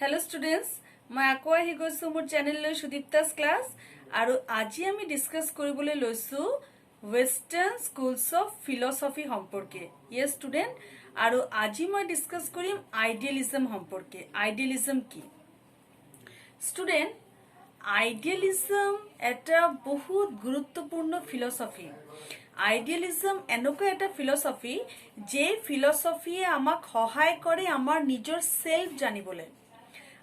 Hello students मैं आको आহি গৈছো মোৰ চেনেললৈ সুদীপ্তাস ক্লাস আৰু আজি আমি ডিসকাস কৰিবলৈ লৈছো ওয়েস্টাৰ্ন স্কুলস অফ ফিলসফি সম্পৰ্কে ইয়েস স্টুডেন্ট আৰু আজি মই ডিসকাস কৰিম আইডিয়ালিজম সম্পৰ্কে আইডিয়ালিজম কি স্টুডেন্ট আইডিয়ালিজম এটা বহুত গুৰুত্বপূৰ্ণ ফিলসফি আইডিয়ালিজম এনেকুৱা এটা ফিলসফি যে ফিলসফিয়ে আমাক সহায় কৰে আমাৰ নিজৰ সেলফ জানিবলৈ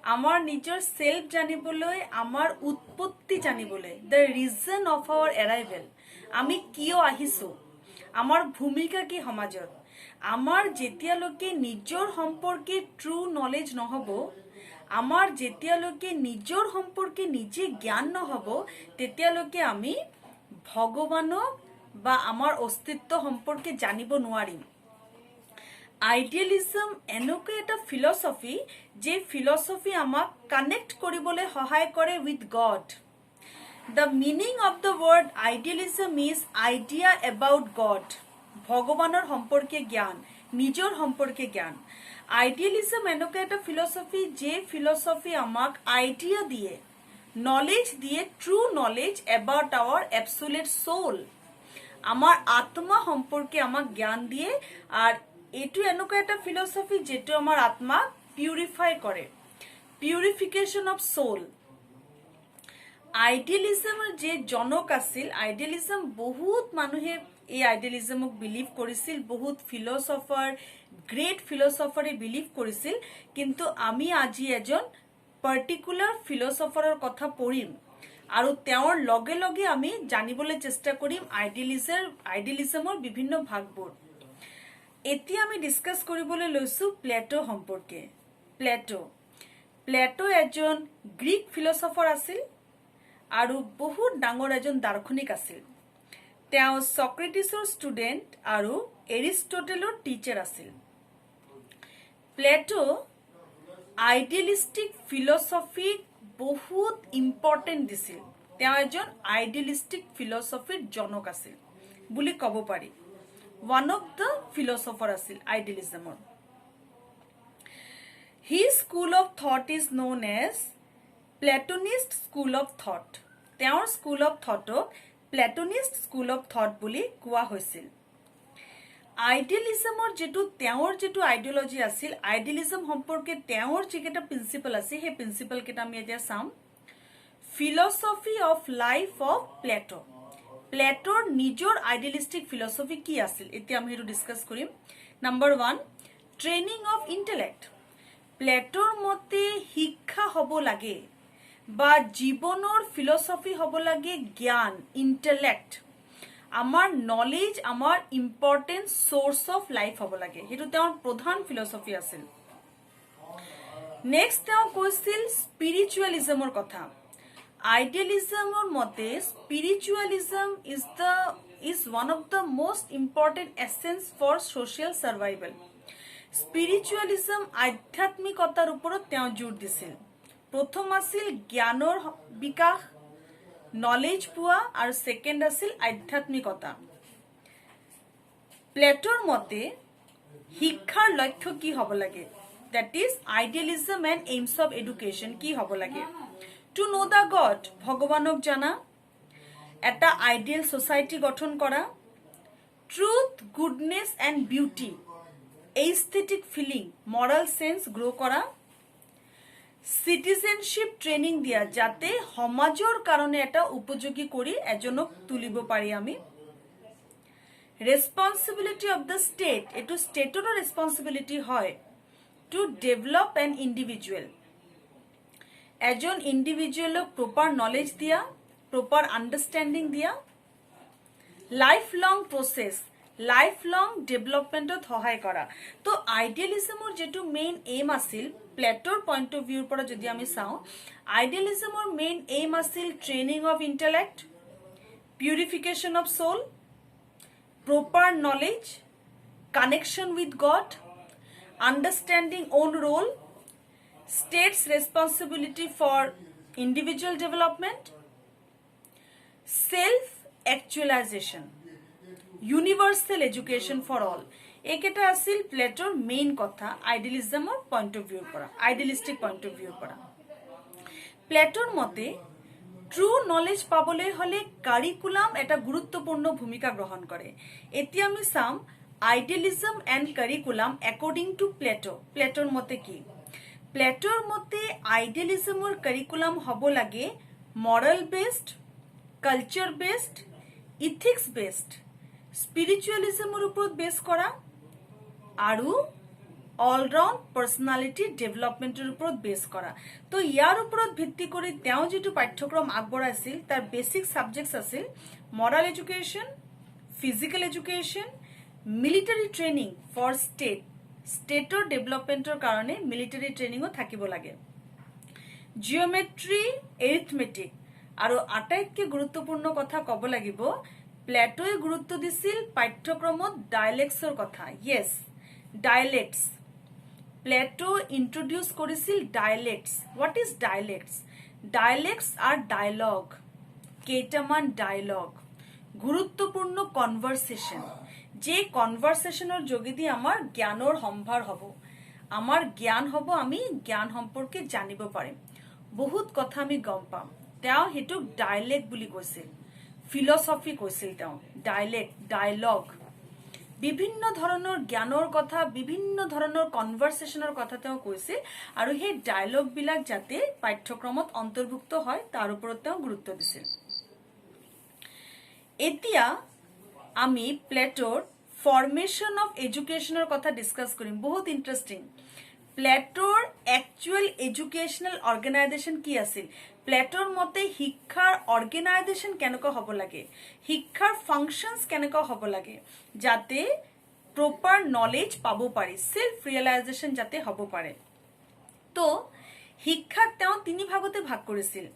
आमार निजर सेल्फ जानिबोलै आमार उत्पत्ति जानिबोलै the reason of our arrival आमी कियो आहिसु आमार भूमिका की समाजत आमार जेतियालके निजर सम्पर्के ट्रू नलेज नहबो आमार जेतियालके निजर सम्पर्के निजे ज्ञान नहबो तेतियालके आमी भगवानक बा आमार अस्तित्व सम्पर्के जानिबो नोवारिम आइडियलिज्म एनोके एटा फिलसफी जे फिलसफी आमाक कनेक्ट करिबोले सहाय करे with God the meaning of the word idealism is idea about God भगवानर सम्पर्के ज्ञान निजर सम्पर्के ज्ञान आइडियलिज्म एनोके एटा फिलसफी जे फिलसफी आमाक आइडिया दिए नॉलेज दिए true knowledge about our absolute soul आमार आत्मा सम्पर्के आमाक ज्ञान दिए और एटू एनोका एटा फिलसफी जेटू आमार आत्मा पिउरिफाई करे पिउरिफिकेशन ऑफ सोल आइडियलिज्म जे जनक आसिल आइडियलिज्म बहुत मानुहे ए आइडियलिज्मक बिलीव करिसिल बहुत फिलसफार ग्रेट फिलसफारे बिलीव करिसिल किन्तु आमी आजि एजन पार्टिकुलार फिलसफारर कथा पढ़िम आरु तेवर लगे लगे आमी जानिबोले चेष्टा करिम आइडियलिज्मर विभिन्न भागबोर एति आमी डिस्कास करिबोले लैसु प्लेटो सम्पर्के प्लेटो एजन ग्रीक फिलसफार आसिल आरु बहुत डांगर एजन दार्शनिक आसिल तेओ सक्रेटिसर स्टूडेंट आरु एरिस्टोटेलर टीचार आसिल प्लेटो आइडियलिस्टिक फिलसफी बहुत इम्पर्टेन्ट दिसिल तेओ एजन आइडियलिस्टिक फिलसफिर जनक आसिल बुली कब पारि one of the philosopher asil idealism his school of thought is known as platonist school of thought teor school of thought platonist school of thought buli koa hoisil idealism jetu teor jetu ideology asil idealism সম্পর্কে teor jeketa principle ase he principle keta ami etia sam philosophy of life of plato प्लेटोर निजर idealistic philosophy की आसिल एति आमी हेतु discuss करिम number 1 training of intellect प्लेटोर मते शिक्षा हबो लागे बा जीवनर फिलसफी हबो लागे ज्ञान इंटेलेक्ट आमार नॉलेज आमार इम्पोर्टेंट सोर्स ऑफ लाइफ हबो लागे हेतु तेर प्रधान फिलसफी आसिल नेक्स्ट तेर কৈছিল स्पिरिचुअलिज्মৰ কথা Idealism or mote spiritualism is one of the most important essence for social survival. Spiritualism आध्यात्मिकतार उपरत तेओ जोर दिसिल प्रथम आसिल ज्ञानर विकास नॉलेज पुआ और सेकेंड आसिल आध्यात्मिकता प्लेटोर मते शिक्षार लक्ष्य की हब लागे that is idealism and aims of education की हब लागे To know the God, भगवानक जाना, एटा आइडियल सोसाइटी गठन करा, truth, goodness and beauty, aesthetic feeling, moral sense grow करा, citizenship training दिया जाते समाजर कारणे एटा उपयोगी करी एजनक तुलिब पारि आमी, responsibility of the state, एटु स्टेटर responsibility হয় to develop an individual. एजन इंडिविजुअल प्रॉपर नॉलेज दिया प्रॉपर अंडरस्टैंडिंग दिया life long process life long development सहाय करा तो आइडियलिज्मर जेटु मेन एम आसिल प्लेटोर पॉइंट ऑफ व्यू पर जदि आमी चाও आइडियलिज्मर मेन एम आसिल training of intellect purification of soul proper knowledge connection with God understanding own role state's responsibility for individual development, self-actualization, universal education for all. এইকেইটা আছিল প্লেটোৰ মেইন কথা আইডিয়ালিজমৰ পইণ্ট অফ ভিউৰ পৰা, আইডিয়ালিষ্টিক পইণ্ট অফ ভিউৰ পৰা। প্লেটোৰ মতে true knowledge পাবলৈ হলে curriculum এটা গুৰুত্বপূৰ্ণ ভূমিকা গ্ৰহণ কৰে। এতিয়া আমি চাম idealism and curriculum according to Plato. প্লেটোৰ মতে কি? প্লেটোৰ মতে আইডিয়ালিজমৰ কাৰিকুলাম হ'ব লাগে moral based, culture based, ethics based, স্পিৰিচুৱেলিজমৰ ওপৰত বেস কৰা আৰু অলৰাউণ্ড পাৰ্চনেলিটি ডেভেলপমেণ্টৰ ওপৰত বেস কৰা। তো ইয়াৰ ওপৰত ভিত্তি কৰি তেওঁ যিটো পাঠ্যক্ৰম আগবঢ়াইছিল তাৰ বেসিক সাবজেক্টস আছিল moral education, physical education, military training for state, ষ্টেটৰ ডেভেলপমেণ্টৰ কাৰণে মিলিটাৰী ট্ৰেইনিঙো থাকিব লাগে, জিঅ'মেট্ৰি, এৰিথমেটিক, আৰু আটাইতকৈ গুৰুত্বপূৰ্ণ কথা ক'ব লাগিব প্লেটোৱে গুৰুত্ব দিছিল পাঠ্যক্ৰমত ডাইলেক্টছৰ কথা। ইয়েছ, ডাইলেক্টছ। প্লেটো ইন্ট্ৰডিউস কৰিছিল dialects. What is dialects? Dialects are dialogue, কেইটামান ডায়লগ, গুৰুত্বপূৰ্ণ কনভাৰসেশন, যে কনভাৰসেশনেৰ যোগেদি আমাৰ জ্ঞানৰ সম্ভাৰ হ'ব, আমাৰ জ্ঞান হ'ব, আমি জ্ঞান সম্পৰ্কে জানিব পাৰিম, বহুত কথা আমি গম পাম। তেওঁ হেতুক ডাইলেক্ট বুলি কৈছিল, ফিলসফি কৈছিল তেওঁ, ডাইলেক্ট, ডায়লগ, বিভিন্ন ধৰণৰ জ্ঞানৰ কথা, বিভিন্ন ধৰণৰ কনভাৰসেশনৰ কথা তেওঁ কৈছিল, আৰু সেই ডায়লগ বিলাক যাতে পাঠ্যক্ৰমত অন্তৰ্ভুক্ত হয় তাৰ ওপৰত তেওঁ গুৰুত্ব দিছিল। এতিয়া আমি প্লেটোৰ ফৰ্মেশন অফ এডুকেশনৰ কথা ডিসকাস কৰিম, বহুত ইন্টাৰেষ্টিং। প্লেটোৰ একচুৱেল এডুকেশনাল অৰ্গেনাইজেশন কি আছিল? প্লেটোৰ মতে শিক্ষাৰ অৰ্গেনাইজেশন কেনেকুৱা হ'ব লাগে, শিক্ষাৰ ফাংশনস কেনেকুৱা হ'ব লাগে যাতে প্ৰপাৰ নলেজ পাব পাৰি, সেলফ ৰিয়েলাইজেশন যাতে হ'ব পাৰে। তো শিক্ষাক তেওঁ তিনি ভাগতে ভাগ কৰিছিল,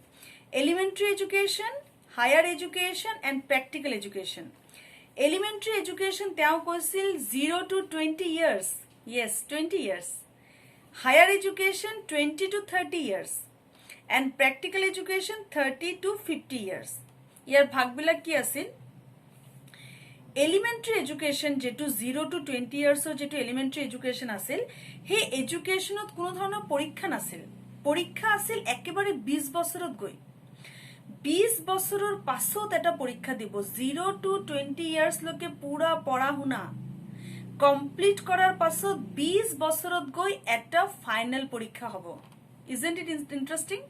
elementary education, higher education and practical education. Elementary education তেওঁ কৈছিল 0 to 20 years, yes 20 years, higher education 20 to 30 years and practical education 30 to 50 years. ইয়াৰ ভাগবিলাক কি আছিল? এলিমেন্টাৰী এডুকেশন যেটো 0 to 20 yearsৰ যেটো এলিমেন্টাৰী এডুকেশন আছিল, সেই এডুকেশনত কোনো ধৰণৰ পৰীক্ষা নাছিল, পৰীক্ষা আছিল একেবাৰে 20 বছৰত গৈ, 20 বছৰৰ পাছত এটা পৰীক্ষা দিব। 0 to 20 years লৈকে পুৰা পঢ়া শুনা কমপ্লিট কৰাৰ পাছত 20 বছৰত গৈ এটা ফাইনেল পৰীক্ষা হ'ব। Isn't it interesting?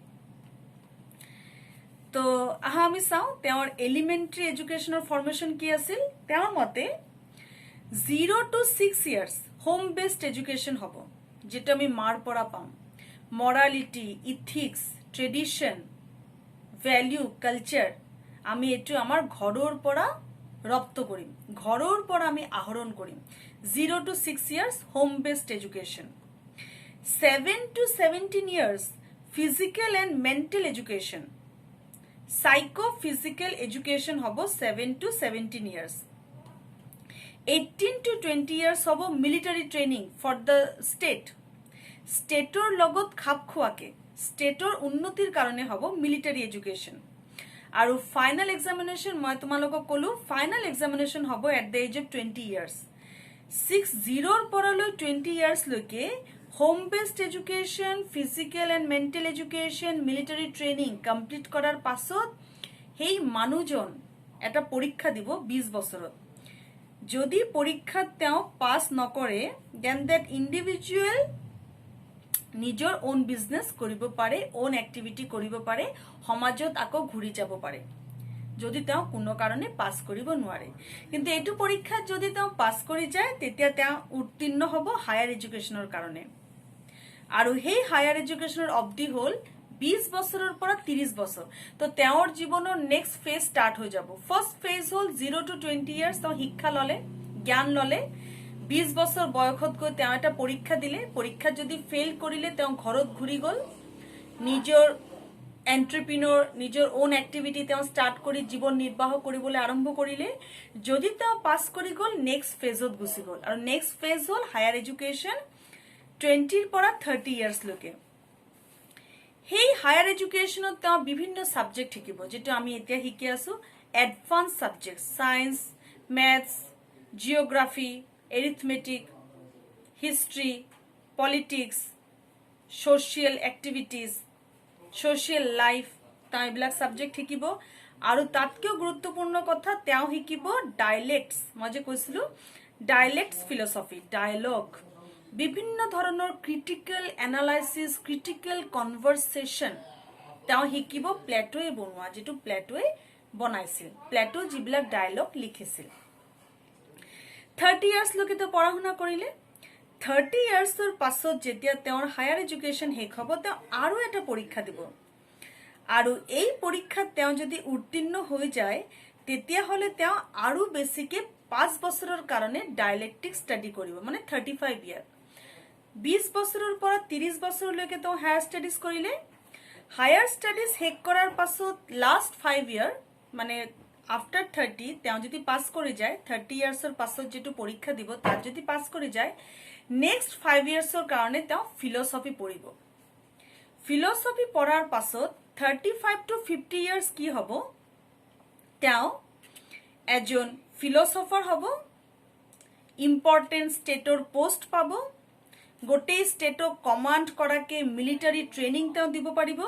তো আহা আমি চাওঁ তেওঁৰ এলিমেন্টাৰী এডুকেশনৰ ফৰ্মেশন কি আছিল। তেওঁৰ মতে 0 to 6 years home based education হ'ব, যেটা আমি মাৰ পৰা পাম, মৰালিটি, ইথিক্স, ট্ৰেডিশন, ভ্যালু, কালচাৰ, আমি এটো আমাৰ ঘৰৰ পৰা ৰপ্ত কৰিম, ঘৰৰ পৰা আমি আহৰণ কৰিম। 0 to 6 years home based education. 7 to 17 years physical and mental education, psycho-physical education হ'ব 7 to 17 years। 18 to 20 years হ'ব military training for the state, ষ্টেটৰ লগত খাপ খোৱাকে, ষ্টেটৰ উন্নতিৰ কাৰণে হ'ব মিলিটাৰী এডুকেশন। আৰু ফাইনেল এক্সামিনেশন মই তোমালোকক ক'লো, ফাইনেল এক্সামিনেশন হ'ব at the age of 20 years। 60 পৰা লৈ 20 years লৈকে home based education, physical and mental education, military training complete কৰাৰ পাছত সেই মানুহজন এটা পৰীক্ষা দিব 20 বছৰত। যদি পৰীক্ষাত তেওঁ পাছ নকৰে, দেন দ্যাট ইণ্ডিভিজুৱেল নিজৰ ওন বিজনেস কৰিব পাৰে, ওন এক্টিভিটি কৰিব পাৰে, সমাজত আকৌ ঘূৰি যাব পাৰে যদি তেওঁ কোনো কাৰণে পাছ কৰিব নোৱাৰে। কিন্তু এইটো পৰীক্ষাত যদি তেওঁ পাছ কৰি যায় তেতিয়া তেওঁ উত্তীৰ্ণ হ'ব হায়াৰ এডুকেশনৰ কাৰণে। আৰু সেই হায়াৰ এডুকেশনৰ অবধি হ'ল 20 বছৰৰ পৰা 30 বছৰ। তো তেওঁৰ জীৱনৰ নেক্সট ফেজ ষ্টাৰ্ট হৈ যাব। ফাৰ্স্ট ফেজ হ'ল 0 to 20 years তেওঁ শিক্ষা ললে, জ্ঞান ললে, 20 বছৰ বয়সত গৈ তেওঁ এটা পৰীক্ষা দিলে, পৰীক্ষাত যদি ফেইল কৰিলে তেওঁ ঘৰত ঘূৰি গ'ল, নিজৰ এন্টাৰপ্ৰিনৰ, নিজৰ ওন এক্টিভিটি তেওঁ ষ্টাৰ্ট কৰি জীৱন নিৰ্বাহ কৰিবলৈ আৰম্ভ কৰিলে। যদি তেওঁ পাছ কৰি গ'ল, নেক্সট ফেজত গুচি গ'ল, আৰু নেক্সট ফেজ হ'ল হায়াৰ এডুকেশন 20 পৰা 30 years লৈকে। সেই হায়াৰ এডুকেশনত তেওঁ বিভিন্ন সাবজেক্ট শিকিব, যেটো আমি এতিয়া শিকি আছো, advance subject, science, maths, geography, arithmetic, history, politics, social activities, social life, তেওঁ এইবিলাক সাবজেক্ট শিকিব। আৰু তাতকেও গুৰুত্বপূৰ্ণ কথা তেওঁ শিকিব ডাইলেক্টস, মই যে কৈছিলো ডাইলেক্টস ফিলচফি, ডায়লগ, বিভিন্ন ধৰণৰ ক্ৰিটিকেল এনালাইসিস, ক্ৰিটিকেল কনভাৰসেশন তেওঁ শিকিব প্লেটোৱে বনোৱা, যেটো প্লেটোৱে বনাইছিল, প্লেটো যিবিলাক ডায়লগ লিখিছিল। 30 ইয়াৰ্স লৈকে তেওঁ পঢ়া শুনা কৰিলে। 30 ইয়াৰ্সৰ পাছত যেতিয়া তেওঁৰ হায়াৰ এডুকেশ্যন শেষ হ'ব, তেওঁ আৰু এটা পৰীক্ষা দিব। আৰু এই পৰীক্ষাত তেওঁ যদি উত্তীৰ্ণ হৈ যায়, তেতিয়াহ'লে তেওঁ আৰু বেছিকে 5 বছৰৰ কাৰণে ডাইলেক্টিক ষ্টাডি কৰিব, মানে 35 ইয়াৰ। 20 বছৰৰ পৰা 30 বছৰলৈকে তেওঁ হায়াৰ ষ্টাডিজ কৰিলে। হায়াৰ ষ্টাডিজ শেষ কৰাৰ পাছত লাষ্ট 5 ইয়াৰ, মানে আফটাৰ 30 তেওঁ যদি পাছ কৰি যায়, 30 ইয়াৰ্সৰ পাছত যেটো পৰীক্ষা দিব তাত যদি পাছ কৰি যায়, নেক্সট 5 ইয়াৰ্সৰ কাৰণে তেওঁ ফিলচফি পঢ়িব। ফিলচফি পঢ়াৰ পাছত 35 to 50 ইয়াৰ্স কি হ'ব, তেওঁ এজন ফিলচফাৰ হ'ব, ইম্পৰ্টেন্ট ষ্টেটৰ পোষ্ট পাব, গোটেই ষ্টেটক কমান্ড কৰাকে মিলিটাৰী ট্ৰেইনিং তেওঁ দিব পাৰিব।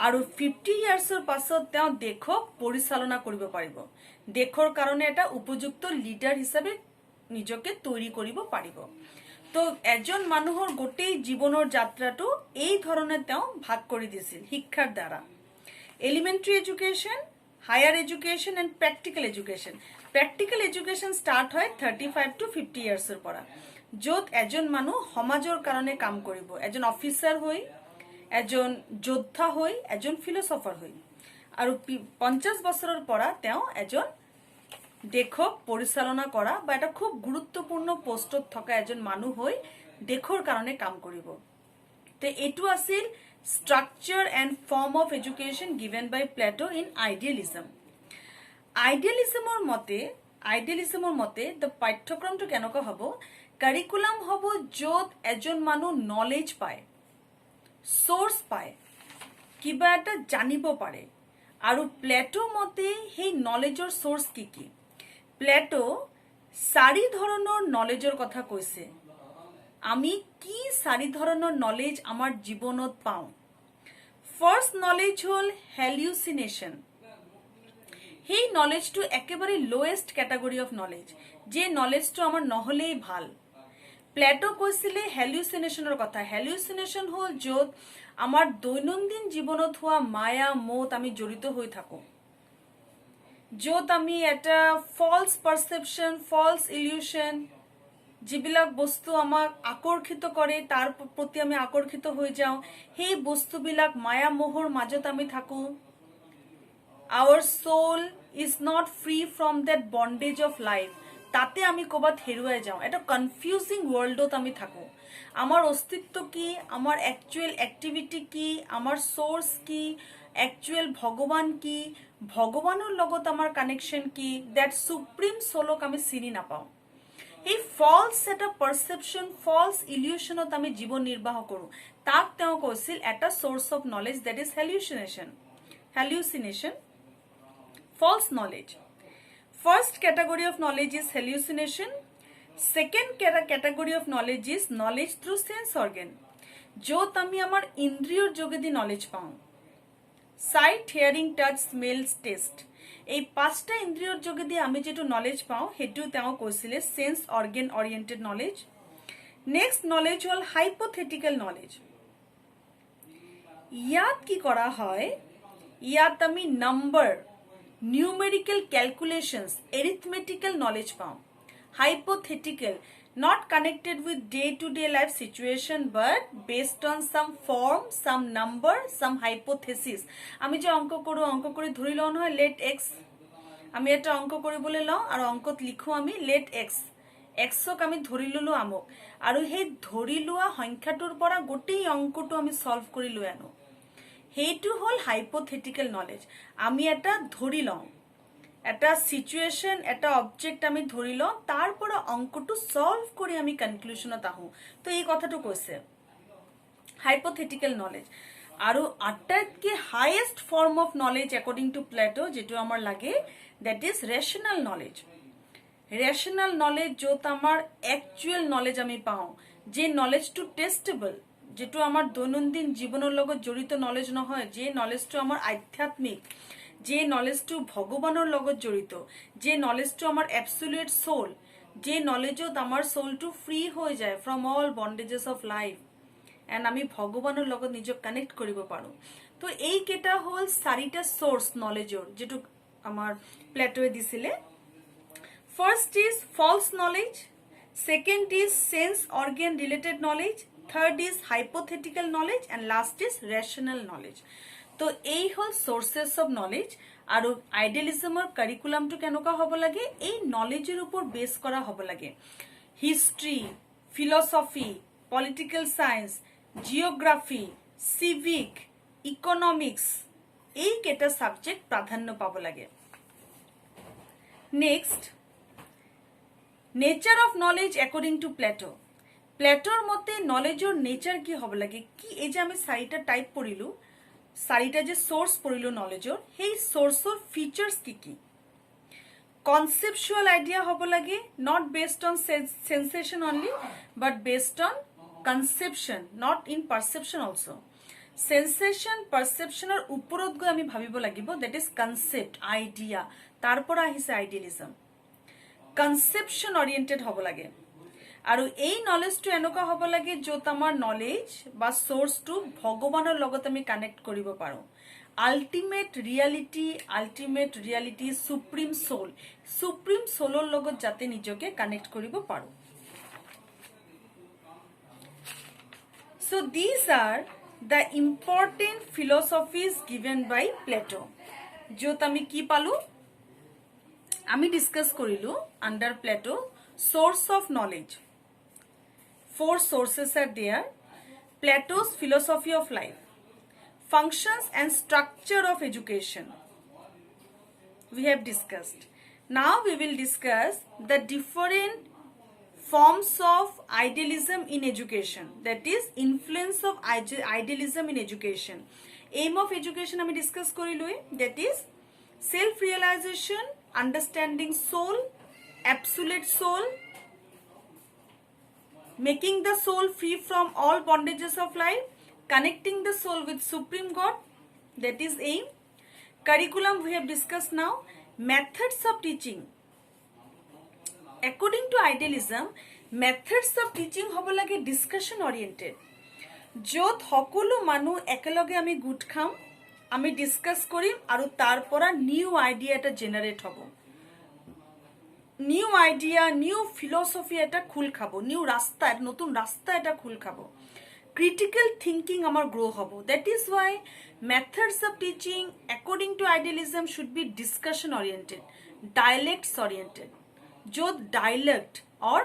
আৰু 50 ইয়াৰ্সৰ পাছত তেওঁ দেশক পৰিচালনা কৰিব পাৰিব, দেশৰ কাৰণে এটা উপযুক্ত লিডাৰ হিচাপে নিজকে তৈৰি কৰিব পাৰিব। তো এজন মানুহৰ গোটেই জীৱনৰ যাত্ৰাটো এই ধৰণে তেওঁ ভাগ কৰি দিছিল শিক্ষাৰ দ্বাৰা। Elementary education, higher education and practical education. Practical education start হয় 35 to 50 ইয়াৰ্সৰ পৰা, য'ত এজন মানুহ সমাজৰ কাৰণে কাম কৰিব, এজন অফিচাৰ হৈ, এজন যোদ্ধা হৈ, এজন ফিলচফাৰ হৈ। আৰু 50 বছৰৰ পৰা তেওঁ এজন দেশক পৰিচালনা কৰা বা এটা খুব গুৰুত্বপূৰ্ণ পোষ্টত থকা এজন মানুহ হৈ দেশৰ কাৰণে কাম কৰিব। তে এইটো আছিল structure and form of education given by Plato in idealism. আইডিয়েলিজমৰ মতে দ্য পাঠ্যক্ৰমটো কেনেকুৱা হ'ব, কাৰিকুলাম হ'ব য'ত এজন মানুহ নলেজ পায়, সোৰ্স পায়, কিবা এটা জানিব পাৰে। আৰু প্লেটো মতে সেই নলেজৰ সোৰ্স কি কি? প্লেটো 4 ধৰণৰ নলেজৰ কথা কৈছে। আমি কি 4 ধৰণৰ নলেজ আমাৰ জীৱনত পাওঁ? ফাৰ্স্ট নলেজ হল হেলিউচিনেশন। সেই নলেজটো একেবাৰে লোয়েষ্ট ক্যাটাগৰি অফ নলেজ, যে নলেজটো আমাৰ নহলেই ভাল। প্লেটো কৈছিলে হেলিউচিনেশনৰ কথা। হেলিউচিনেশন হল য'ত আমাৰ দৈনন্দিন জীৱনত হোৱা মায়া মোহ আমি জড়িত হৈ থাকো, য'ত আমি এটা ফলস পারসেপশন, ফলস ইলিউশন, যিবিলাক বস্তু আমাক আকৰ্ষিত কৰে তাৰ প্ৰতি আমি আকৰ্ষিত হৈ যাওঁ, সেই বস্তুবিলাক মায়া মোহৰ মাজত আমি থাকো। Our soul is not free from that bondage of life. তাতে আমি কবাত হেৰুৱাই যাওঁ, এটা কনফিউজিং ওয়াৰ্ল্ডত আমি থাকো। আমাৰ অস্তিত্ব কি, আমাৰ অ্যাকচুয়াল অ্যাক্টিভিটি কি, আমাৰ সোৰ্স কি, অ্যাকচুয়াল ভগবান কি, ভগবানৰ লগত আমাৰ কানেকশন কি, দ্যাট সুপ্রিম সোলক আমি চিনি নাপাওঁ। এই ফলস এটা পারসেপশন, ফলস ইলিউশনত আমি জীবন নিৰ্বাহ কৰো, তাক তেওঁ কৈছিল এটা source of knowledge, that is hallucination, false knowledge. First category of knowledge is hallucination. Second category of knowledge is knowledge through sense organ. য'ত আমি আমাৰ ইন্দ্ৰিয়ৰ যোগেদি নলেজ পাওঁ। Sight, hearing, touch, smell, taste. এই 5টা ইন্দ্ৰিয়ৰ যোগেদি আমি যেটো নলেজ পাওঁ হেতু তেওঁ কৈছিলে sense organ oriented knowledge. Next knowledge হল হাইপোথেটিক্যাল নলেজ। ইয়াত কি কৰা হয়, ইয়াত আমি number, numerical calculations, arithmetical knowledge পাওঁ। Hypothetical, not connected with day-to-day life situation but based on some form, some number, some hypothesis. আমি যে অঙ্ক কৰি ধৰি লওঁ নহয় let x, আমি এটা অঙ্ক কৰিবলৈ লওঁ আৰু অঙ্কত লিখো আমি let x, xক আমি ধৰি ললো আমক, আৰু সেই ধৰি লোৱা সংখ্যাটোৰ পৰা গোটেই অঙ্কটো আমি সলভ কৰি লৈ আনো। সেইটো হল হাইপোথেটিক্যাল নলেজ। আমি এটা ধৰি লওঁ, এটা সিচুয়েশন, এটা অবজেক্ট আমি ধৰি লওঁ, তাৰ পৰা অঙ্কটো সলভ কৰি আমি কনক্লুশনত আহো। তো এই কথাটো কৈছে হাইপোথেটিক্যাল নলেজ। আৰু আটাইতকৈ highest form of knowledge according to Plato যেটো আমাৰ লাগে, that is rational knowledge. Rational knowledge য'ত আমাৰ একচুৱেল নলেজ আমি পাওঁ, যে নলেজটো টেষ্টেবল, যেটো আমাৰ দৈনন্দিন জীৱনৰ লগত জড়িত নলেজ নহয়, যে নলেজটো আমাৰ আধ্যাত্মিক, যে নলেজটো ভগৱানৰ লগত জড়িত, যে নলেজটো আমাৰ এবছলিউট সোল, যে নলেজত আমাৰ সোলটো ফ্ৰী হৈ যায় from all bondages of life, and আমি ভগৱানৰ লগত নিজক কানেক্ট কৰিব পাৰোঁ। তো এইকেইটা হ'ল 4টা সোৰ্স নলেজৰ, যেটো আমাৰ প্লেটোৱে দিছিলে। First is false knowledge, second is sense organ related knowledge, third is hypothetical knowledge, and last is rational knowledge. তো এই হল সোর্সেস অফ নলেজ। আৰু আইডিয়ালিজমৰ কাৰিকুলামটো কেনেকুৱা হ'ব লাগে, এই নলেজৰ ওপৰ বেস কৰা হ'ব লাগে। History, philosophy, political science, geography, civic, economics, এই কেইটা সাবজেক্ট প্ৰাধান্য পাব লাগে। Next, nature of knowledge according to Plato. প্লেটোৰ মতে নলেজৰ নেচার কি হ'ব লাগে, কি এই যে আমি 4টা টাইপ পঢ়িলো, 4টা যে সোর্স পঢ়িলো নলেজৰ, সেই সোৰ্সৰ ফিচার্স কি কি। কনসেপচুয়াল আইডিয়া হ'ব লাগে, not based on sensation only, but based on conception, not in perception also. Sensation পাৰসেপশনৰ ওপৰত গৈ আমি ভাবিব লাগিব, দ্যাট ইজ কনসেপ্ট, আইডিয়া, তাৰ পৰা আহিছে আইডিয়ালিজম। কনসেপশন অৰিয়েন্টেড হ'ব লাগে। আৰু এই নলেজটো এনেকুৱা হ'ব লাগে য'ত আমাৰ নলেজ বা সোৰ্সটো ভগৱানৰ লগত আমি কানেক্ট কৰিব পাৰোঁ। আল্টিমেট ৰিয়েলিটি সুপ্ৰিম সোলৰ লগত যাতে নিজকে কানেক্ট কৰিব পাৰোঁ। So these are the important philosophies given by Plato. য'ত আমি কি পালো, আমি ডিসকাস করিলো under Plato source of knowledge. 4 sources are there. Plato's philosophy of life, functions and structure of education we have discussed. Now we will discuss the different forms of idealism in education, that is influence of idealism in education. Aim of education আমি discuss করিলো, that is self realization, understanding soul, absolute soul, making the soul free from all bondages of life, connecting the soul with supreme God, that is aim. Curriculum we have discussed now. Methods of teaching, according to idealism, methods of teaching হ'ব লাগে discussion oriented, য'ত সকলো মানুহ একেলগে আমি গোট খাম, আমি ডিসকাস কৰিম আৰু তাৰ পৰা নিউ আইডিয়া এটা জেনাৰেট হ'ব, নিউ আইডিয়া, নিউ ফিলসফি এটা খোল খাব, নিউ রাস্তা, নতুন রাস্তা এটা খোল খাব, ক্রিটিক্যাল থিঙ্কিং আমার গ্রো হব। That is why methods of teaching according to idealism should be discussion oriented, dialects oriented, য'ত ডায়ালেক্ট অর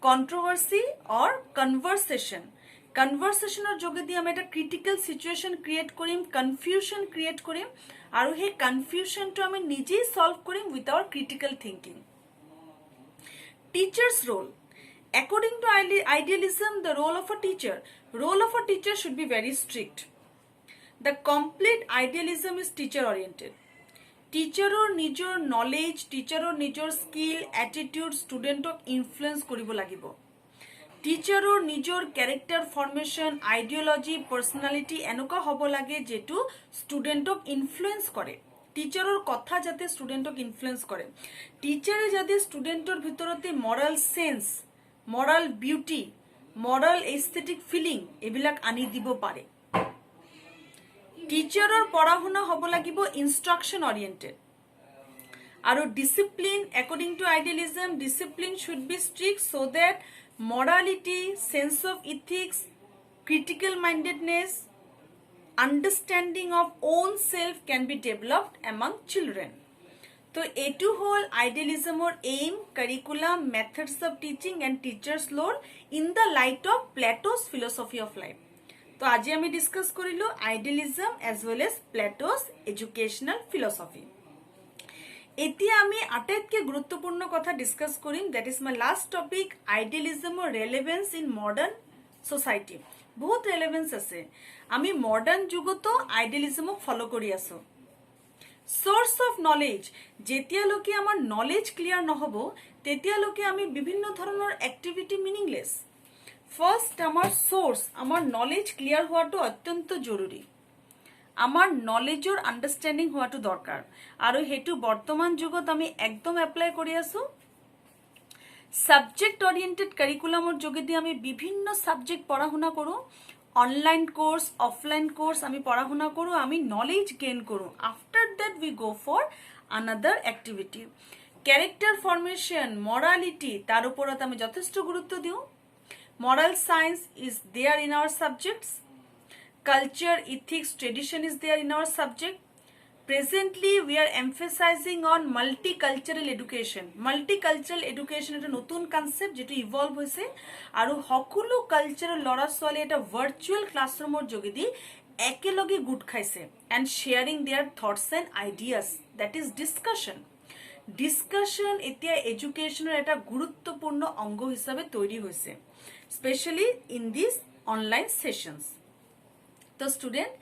কন্ট্রোভার্সি অর কনভাৰসেশনৰ যোগেদি আমি এটা ক্ৰিটিক্যাল সিচুয়েশন ক্ৰিয়েট কৰিম, কনফিউশন ক্ৰিয়েট কৰিম, আৰু সেই কনফিউশনটো আমি নিজেই সলভ কৰিম with our critical thinking. Teachers role, according to idealism, the role of a teacher should be very strict. The complete idealism is teacher oriented. টিচাৰৰ নিজৰ নলেজ, টিচাৰৰ নিজৰ স্কিল, এটিটিউড ষ্টুডেণ্টক ইনফ্লুয়েন্স কৰিব লাগিব। টিচাৰৰ নিজৰ ক্যাৰেক্টাৰ ফৰ্মেশন, আইডিয়োলজি, পাৰ্সোনালিটি এনেকুৱা হ'ব লাগে যেটো ষ্টুডেণ্টক influence কৰে। টিচাৰৰ কথা যাতে ষ্টুডেণ্টক ইনফ্লুয়েন্স কৰে। টিচাৰে যাতে ষ্টুডেণ্টৰ ভিতৰতে moral sense, moral beauty, moral aesthetic feeling এবিলাক আনি দিব পাৰে। টিচাৰৰ পঢ়া শুনা হ'ব লাগিব ইনষ্ট্ৰাকশন অৰিয়েন্টেড। আৰু discipline, according to idealism, discipline should be strict so that morality, sense of ethics, critical mindedness, understanding of own self can be developed among children. তো এইটো হল আইডিয়ালিজমৰ aim, curriculum, methods of teaching and teachers role in the light of Plato's philosophy of life. তো আজি আমি discuss করিলো idealism as well as Plato's educational philosophy. এতিয়া আমি আটাইতকৈ গুৰুত্বপূৰ্ণ কথা ডিসকাস কৰিম, that is my last topic, আইডিয়ালিজমৰ ৰেলেভেন্স ইন মডাৰ্ন সোসাইটি। বহুত ৰেলেভেন্স আছে, আমি মডাৰ্ন যুগতো আইডিয়ালিজমক ফলো কৰি আছো। সোৰ্স অফ নলেজ যেতিয়ালৈকে আমাৰ নলেজ ক্লিয়াৰ নহব তেতিয়ালৈকে আমি বিভিন্ন ধৰণৰ এক্টিভিটি মিনিংলেছ ফাৰ্ষ্ট আমাৰ সোৰ্স আমাৰ নলেজ ক্লিয়াৰ হোৱাটো অত্যন্ত জৰুৰী আমাৰ নলেজৰ আন্ডাৰষ্টেণ্ডিং হোৱাটো দৰকাৰ আৰু হেতু বৰ্তমান যুগত আমি একদম এপ্লাই কৰি আছো সাবজেক্ট ওৰিয়েন্টেড কাৰিকুলামৰ যোগেদি আমি বিভিন্ন সাবজেক্ট পঢ়া শুনা কৰো অনলাইন কোৰ্স অফলাইন কোৰ্স আমি পঢ়া শুনা কৰো আমি নলেজ গেইন কৰো after that we go for another activity character formation morality তাৰ উপৰত আমি যথেষ্ট গুৰুত্ব দিও moral science is there in our subjects culture ethics tradition is there in our subject presently we are emphasizing on multicultural education এটা নতুন concept যেটো evolve হৈছে আৰু সকলো কালচাৰৰ লৰা ছোৱালী এটা ভাৰ্চুৱেল ক্লাছৰুমৰ যোগেদি একেলগে গুড খাইছে and sharing their thoughts and ideas that is discussion এতিয়া এডুকেশনৰ এটা গুৰুত্বপূৰ্ণ অংগ হিচাপে তৈরি হৈছে specially in this online sessions তো স্টুডেন্ট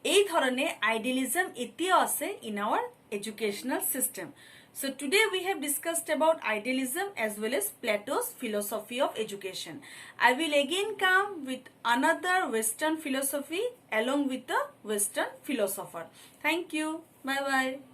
এই ধরনের আইডিয়ালিজম এতিয়াও আছে in our educational system so today we have discussed about idealism as well as Plato's philosophy of education. I will again come with another Western philosophy along with the Western philosopher. Thank you. Bye bye.